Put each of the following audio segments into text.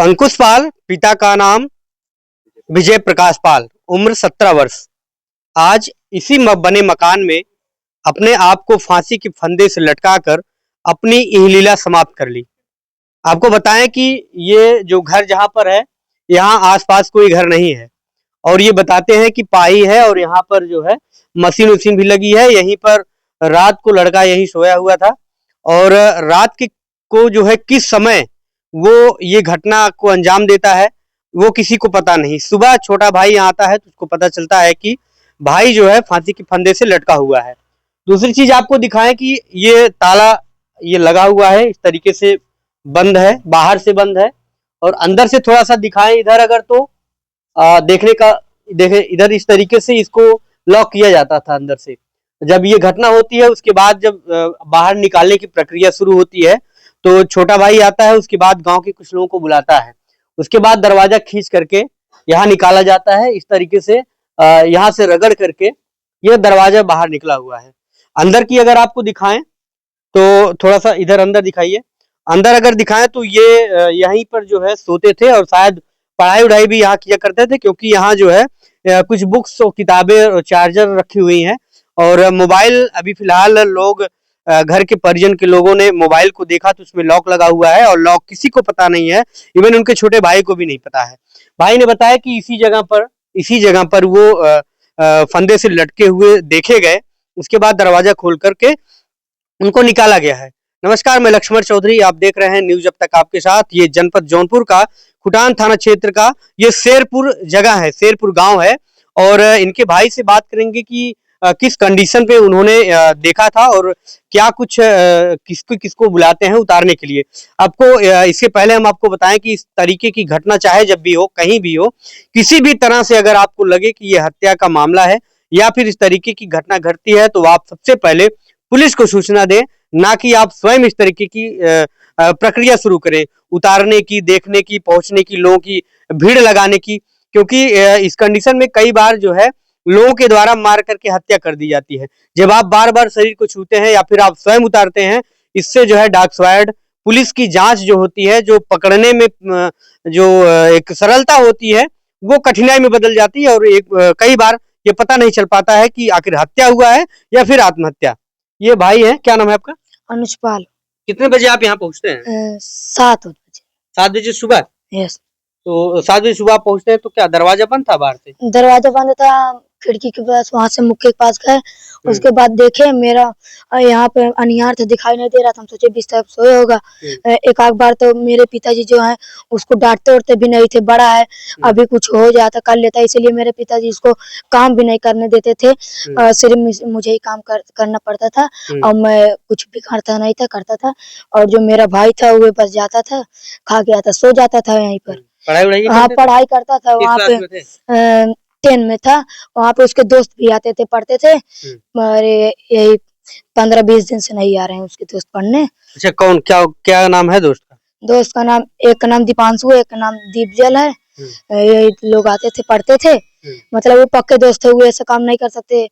अंकुश पाल, पिता का नाम विजय प्रकाश पाल, उम्र 17 वर्ष। आज इसी बने मकान में अपने आप को फांसी के फंदे से लटकाकर अपनी यह लीला समाप्त कर ली। आपको बताएं कि ये जो घर जहां पर है, यहाँ आसपास कोई घर नहीं है और ये बताते हैं कि पाई है और यहाँ पर जो है मशीन उशीन भी लगी है। यहीं पर रात को लड़का यहीं सोया हुआ था और रात के को जो है किस समय वो ये घटना को अंजाम देता है वो किसी को पता नहीं। सुबह छोटा भाई यहाँ आता है तो उसको पता चलता है कि भाई जो है फांसी के फंदे से लटका हुआ है। दूसरी चीज आपको दिखाएं कि ये ताला ये लगा हुआ है, इस तरीके से बंद है, बाहर से बंद है और अंदर से थोड़ा सा दिखाएं इधर अगर तो देखे इधर इस तरीके से इसको लॉक किया जाता था अंदर से। जब ये घटना होती है उसके बाद जब बाहर निकालने की प्रक्रिया शुरू होती है तो छोटा भाई आता है, उसके बाद गांव के कुछ लोगों को बुलाता है, उसके बाद दरवाजा खींच करके यहाँ निकाला जाता है। इस तरीके से यहाँ से रगड़ करके यह दरवाजा बाहर निकला हुआ है। अंदर की अगर आपको दिखाएं तो थोड़ा सा इधर अंदर दिखाइए। अंदर अगर दिखाएं तो ये यहीं पर जो है सोते थे और शायद पढ़ाई उढ़ाई भी यहाँ किया करते थे, क्योंकि यहाँ जो है कुछ बुक्स और किताबें और चार्जर रखी हुई हैं और मोबाइल अभी फिलहाल लोग घर के परिजन के लोगों ने मोबाइल को देखा तो उसमें लॉक लगा हुआ है और लॉक किसी को पता नहीं है, इवन उनके छोटे भाई को भी नहीं पता है। भाई ने बताया कि इसी जगह पर वो फंदे से लटके हुए देखे गए, उसके बाद दरवाजा खोल करके उनको निकाला गया है। नमस्कार, मैं लक्ष्मण चौधरी, आप देख रहे हैं न्यूज अब तक आपके साथ। ये जनपद जौनपुर का खुटान थाना क्षेत्र का ये शेरपुर जगह है, शेरपुर गांव है और इनके भाई से बात करेंगे कि किस कंडीशन पे उन्होंने देखा था और क्या कुछ किसको किसको बुलाते हैं उतारने के लिए। आपको इसके पहले हम आपको बताएं कि इस तरीके की घटना चाहे जब भी हो, कहीं भी हो, किसी भी तरह से अगर आपको लगे कि ये हत्या का मामला है या फिर इस तरीके की घटना घटती है तो आप सबसे पहले पुलिस को सूचना दें, ना कि आप स्वयं इस तरीके की प्रक्रिया शुरू करें, उतारने की, देखने की, पहुंचने की, लोगों की भीड़ लगाने की, क्योंकि इस कंडीशन में कई बार जो है लोगों के द्वारा मार करके हत्या कर दी जाती है। जब आप बार बार शरीर को छूते हैं या फिर आप स्वयं उतारते हैं, इससे जो है डार्क स्क्वाड पुलिस की जांच जो होती है, जो पकड़ने में जो एक सरलता होती है वो कठिनाई में बदल जाती है और कई बार ये पता नहीं चल पाता है कि आखिर हत्या हुआ है या फिर आत्महत्या। ये भाई है, क्या नाम है आपका? अनुज पाल। कितने बजे आप यहाँ पहुँचते हैं? 7 बजे। 7 बजे सुबह? यस। तो 7 बजे सुबह पहुँचते हैं तो क्या दरवाजा बंद था बाहर से? दरवाजा बंद था, खिड़की के पास, वहां से मुक्के के पास गए, उसके बाद देखे मेरा यहाँ पे अनियार था, दिखाई नहीं दे रहा था, हम सोचे बिस्तर पे सोए होगा। एक आध बार तो मेरे पिताजी जो है उसको डांटते उड़ते भी नहीं थे, बड़ा है अभी कुछ हो जाता कर लेता, इसलिए मेरे पिताजी इसको काम भी नहीं करने देते थे, सिर्फ मुझे ही काम करना पड़ता था और मैं कुछ भी करता नहीं था, करता था। और जो मेरा भाई था वो बस जाता था, खा के आता, सो जाता था यहीं पर। हाँ, पढ़ाई करता था वहाँ पे, 10 में था। वहाँ पे उसके दोस्त भी आते थे, पढ़ते थे, और यही 15-20 दिन से नहीं आ रहे हैं उसके दोस्त पढ़ने। अच्छा, कौन क्या नाम है दोस्त का? दोस्त का नाम, एक का नाम दीपांशु, एक का नाम दीपजल है। यही लोग आते थे, पढ़ते थे, मतलब वो पक्के दोस्त थे, वो ऐसा काम नहीं कर सकते।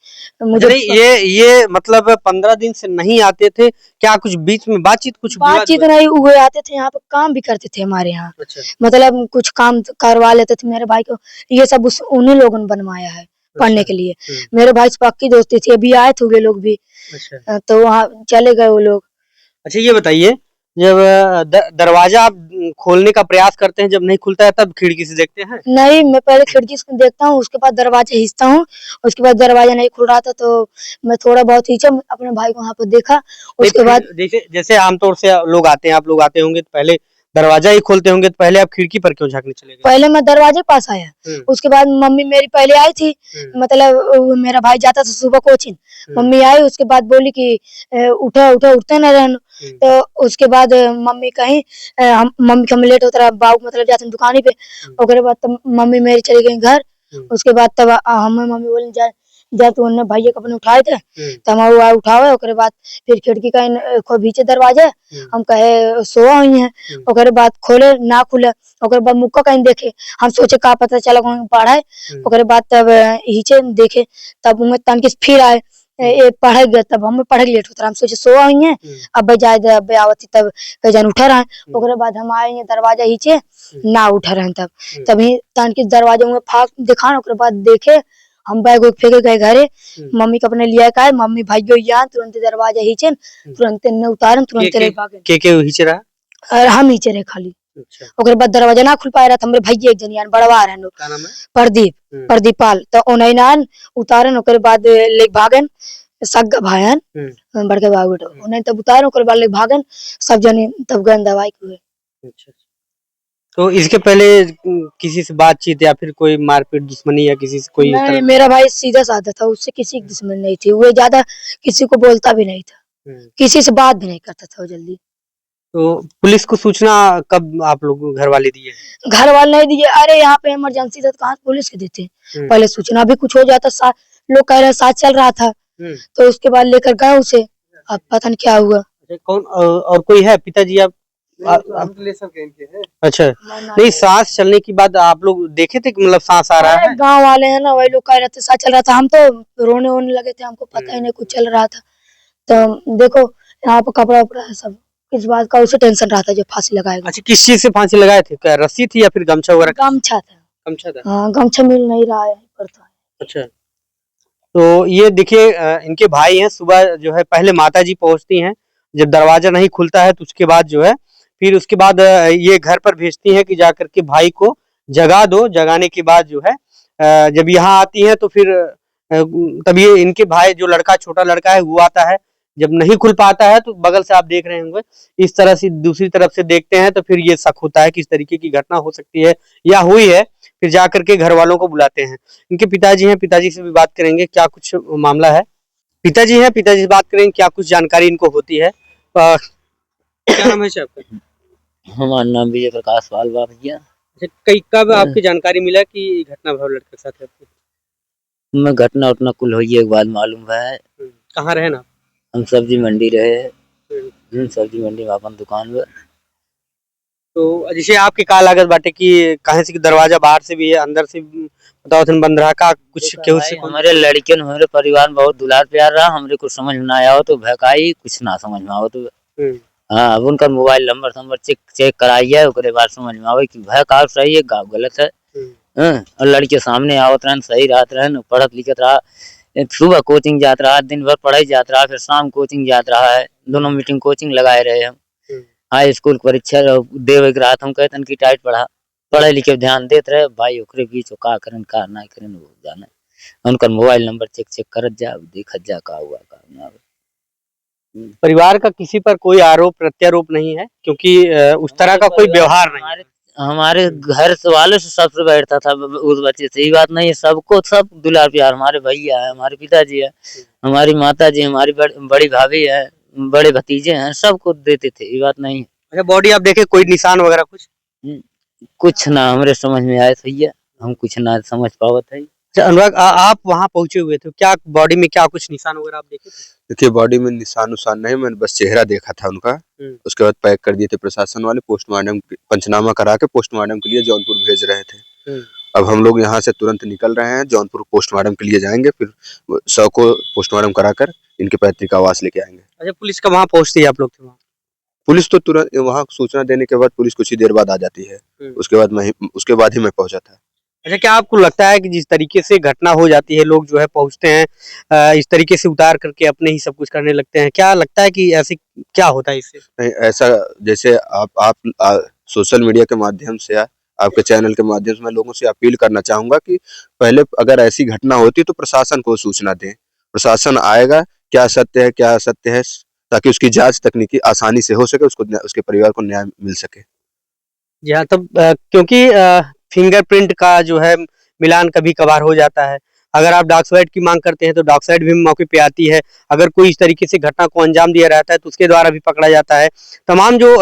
मुझे नहीं, ये मतलब 15 दिन से नहीं आते थे क्या? कुछ बीच में बातचीत नहीं हुए, आते थे यहाँ पे, काम भी करते थे हमारे यहाँ। अच्छा। मतलब कुछ काम करवा लेते थे मेरे भाई को, ये सब उन्हीं लोगों ने बनवाया है पढ़ने के लिए। मेरे भाई से पक्की दोस्ती थी, अभी आए थे वे लोग भी। अच्छा। तो वहाँ चले गए वो लोग। अच्छा, ये बताइए, जब दरवाजा आप खोलने का प्रयास करते हैं, जब नहीं खुलता है तब खिड़की से देखते हैं? नहीं, मैं पहले खिड़की से देखता हूँ, उसके बाद दरवाजा खींचता हूँ, उसके बाद दरवाजा नहीं खुल रहा था तो मैं थोड़ा बहुत खींचा, अपने भाई को वहाँ पर देखा, उसके बाद जैसे आमतौर से लोग आते हैं, आप लोग आते होंगे तो पहले दरवाजा ही खोलते होंगे, तो पहले आप खिड़की पर क्यों झांकने चले गए? पहले मैं दरवाजे पास आया, उसके बाद मम्मी मेरी पहले आई थी, मतलब मेरा भाई जाता था सुबह कोचिंग, मम्मी आई, उसके बाद बोली कि उठा उठा उठते न रहना। तो उसके बाद मम्मी कहीं मम्मी का लेट होता रहा, बाबू मतलब जाते दुकानी पे, उसके बाद तब मम्मी मेरी चली गई घर। उसके बाद तब हमें मम्मी बोली जा तू उन्हें भैया को अपने उठाए थे, तब हम उठावे, उसके बाद फिर खिड़की का भीचे दरवाजे हम कहे सोआ हुई है, उसके बाद खोले ना खुले, उसके बाद मुक्का कहीं देखे, हम सोचे का पता चला पढ़ाए, उसके बाद तब हिचे देखे, तब उनमें तनकिस फिर आए, ये पढ़ गया तब हम पढ़ लेट होता हम सोचे सोआ हुई है अब जाए अब आवती तब कजन उठा रहा ओकरे बाद हम आए दरवाजा हीचे ना उठा रहे तब तभी तान के दरवाजे में फाक दिखा ओकरे बाद देखे हम बैग उग फेंके गए घरे मम्मी के अपने लिया का मम्मी भाइयो यहाँ तुरंत दरवाजा हीचे तुरंत न उतारन तुरंत ले भागे के हीचे रहा और हम हीचे रहे खाली अच्छा ओकरे बाद दरवाजा ना खुल पाए रहा हमरे भैया एक जनियान बड़वा रहन क्या नाम है प्रदीप प्रदीपाल तो ओनैनान उतारन ओकरे बाद ले भागन सग्गा भायन बड़के बाबू बेटा ओने तब उतारन ओकरे बाद ले भागन सब जने तब गन दवाई को अच्छा तो इसके पहले किसी से बातचीत या फिर कोई मारपीट दुश्मनी या किसी से कोई नहीं मेरा भाई सीधा साधा था उससे किसी की दुश्मनी नहीं थी वो ज्यादा किसी को बोलता भी नहीं था किसी से बात भी नहीं करता था वो जल्दी तो पुलिस को सूचना कब आप लोग घर वाले दिए घर वाले नहीं दिए अरे यहाँ पे इमरजेंसी था तो कहाँ पुलिस के देते पहले सूचना भी कुछ हो जाता लोग कह रहे साथ चल रहा था तो उसके बाद लेकर गए उसे अब पता नहीं क्या हुआ कौन और कोई है पिताजी आप अच्छा नहीं सांस चलने की बात आप लोग देखे थे कि मतलब सांस आ रहा है गांव वाले हैं ना वही लोग कह रहे थे सांस चल रहा था हम तो रोने वोने लगे थे हमको पता ही नहीं कुछ चल रहा था तो देखो यहाँ पे कपड़ा उपड़ा है सब इस बात का उसे टेंशन रहा था जो फांसी लगाएगा अच्छा किस चीज से फांसी लगाए थे क्या रस्सी थी या फिर गमछा वगैरह गमछा था गमछा था हाँ गमछा मिल नहीं रहा है पड़ता है अच्छा तो ये देखिए इनके भाई हैं सुबह जो है पहले माताजी पहुंचती हैं जब दरवाजा नहीं खुलता है तो उसके बाद जो है फिर उसके बाद ये घर पर भेजती हैं कि जाकर के भाई को जगा दो जगाने के बाद जो है जब यहाँ आती हैं तो फिर तब ये इनके भाई जो लड़का छोटा लड़का है वो आता है जब नहीं खुल पाता है तो बगल से आप देख रहे होंगे इस तरह से दूसरी तरफ से देखते हैं तो फिर ये शक होता है कि इस तरीके की घटना हो सकती है या हुई है फिर जाकर के घर वालों को बुलाते हैं इनके पिताजी हैं पिताजी से भी बात करेंगे क्या कुछ मामला है पिताजी हैं पिताजी से बात करेंगे क्या कुछ जानकारी इनको होती है क्या नाम है आपका हमारा नाम विजय प्रकाश पाल भैया कई कब आपकी जानकारी मिला कि घटना भाव लड़के के साथ है आपकी मैं घटना उतना कुल हुई एक बात मालूम है कहाँ रहे ना हम सब्जी मंडी रहे सब्जी मंडी में अपन दुकान में तो जैसे आपके का लागत बाटे कि कहीं से दरवाजा बाहर से भी है अंदर से बताओ थन बंद रहा का कुछ केहू से हमारे लड़के ने हमारे परिवार में बहुत दुलार प्यार रहा हमरे कुछ समझ में ना आया हो तो भकाई कुछ ना समझ में आओ तो हाँ अब उनका मोबाइल नंबर चेक कराइए ओकरे बाद समझ में आवे कि भकाई सही है गाँव गलत है और लड़के सामने आवत रहन सही रात रहन पढ़त लिखत रहा सुबह कोचिंग जात रहा दिन भर पढ़ाई जात रहा फिर शाम कोचिंग जात रहा है दोनों मीटिंग कोचिंग लगाए रहे हम हाई स्कूल परीक्षा देवे के रात हम कहते कि टाइट पढ़ा पढ़े लिखे ध्यान देते रहे भाई ओकरे बीच का करन का ना करन वो जाने उनका मोबाइल नंबर चेक करत जा देखत जा का हुआ का ना परिवार का किसी पर कोई आरोप प्रत्यारोप नहीं है क्योंकि उस तरह का कोई व्यवहार नहीं हमारे घर वालों से सबसे बैठता था उस बच्चे से ये बात नहीं है सबको सब दुलार प्यार हमारे भैया है हमारे पिताजी है हमारी माता जी हमारी बड़ी भाभी है बड़े भतीजे हैं सबको देते थे ये बात नहीं है अच्छा बॉडी आप देखे कोई निशान वगैरह कुछ ना हमारे समझ में आए भैया हम कुछ ना समझ पावत है अच्छा अनुराग आप वहाँ पहुंचे हुए थे क्या बॉडी में क्या कुछ निशान वगैरह आप देखे थे देखिए बॉडी में निशान उशान नहीं मैंने बस चेहरा देखा था उनका उसके बाद पैक कर दिए थे प्रशासन वाले पोस्टमार्टम पंचनामा करा के पोस्टमार्टम के लिए जौनपुर भेज रहे थे अब हम लोग यहाँ से तुरंत निकल रहे हैं जौनपुर पोस्टमार्टम के लिए जाएंगे फिर शव को पोस्टमार्टम कराकर इनके पैतृक आवास लेके आएंगे अच्छा पुलिस का वहाँ पहुँचती है आप लोग थे वहाँ पुलिस तो तुरंत वहाँ सूचना देने के बाद पुलिस कुछ ही देर बाद आ जाती है उसके बाद ही मैं पहुंचा था अच्छा क्या आपको लगता है कि जिस तरीके से घटना हो जाती है लोग जो है पहुंचते हैं इस तरीके से उतार करके अपने ही सब कुछ करने लगते हैं क्या लगता है कि ऐसे क्या होता है इससे नहीं ऐसा जैसे आप सोशल मीडिया के माध्यम से आपके चैनल के माध्यम से मैं लोगों से अपील करना चाहूंगा कि पहले अगर ऐसी घटना होती तो प्रशासन को सूचना दें प्रशासन आएगा क्या सत्य है ताकि उसकी जांच तकनीकी आसानी से हो सके उसको उसके परिवार को न्याय मिल सके जी हाँ तब क्योंकि फिंगरप्रिंट का जो है मिलान कभी कभार हो जाता है अगर आप डॉक्साइड की मांग करते हैं तो डॉक्साइड भी मौके पे आती है अगर कोई इस तरीके से घटना को अंजाम दिया रहता है तो उसके द्वारा भी पकड़ा जाता है तमाम जो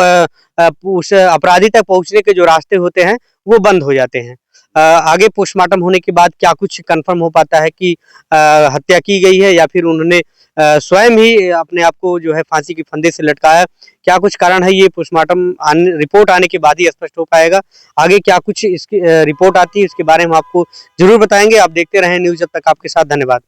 उस अपराधी तक पहुंचने के जो रास्ते होते हैं वो बंद हो जाते हैं आगे पोस्टमार्टम होने के बाद क्या कुछ कंफर्म हो पाता है कि हत्या की गई है या फिर उन्होंने स्वयं ही अपने आप को जो है फांसी के फंदे से लटकाया क्या कुछ कारण है ये पोस्टमार्टम रिपोर्ट आने के बाद ही स्पष्ट हो पाएगा आगे क्या कुछ इसकी रिपोर्ट आती है इसके बारे में आपको जरूर बताएंगे आप देखते रहें न्यूज़ जब तक आपके साथ धन्यवाद।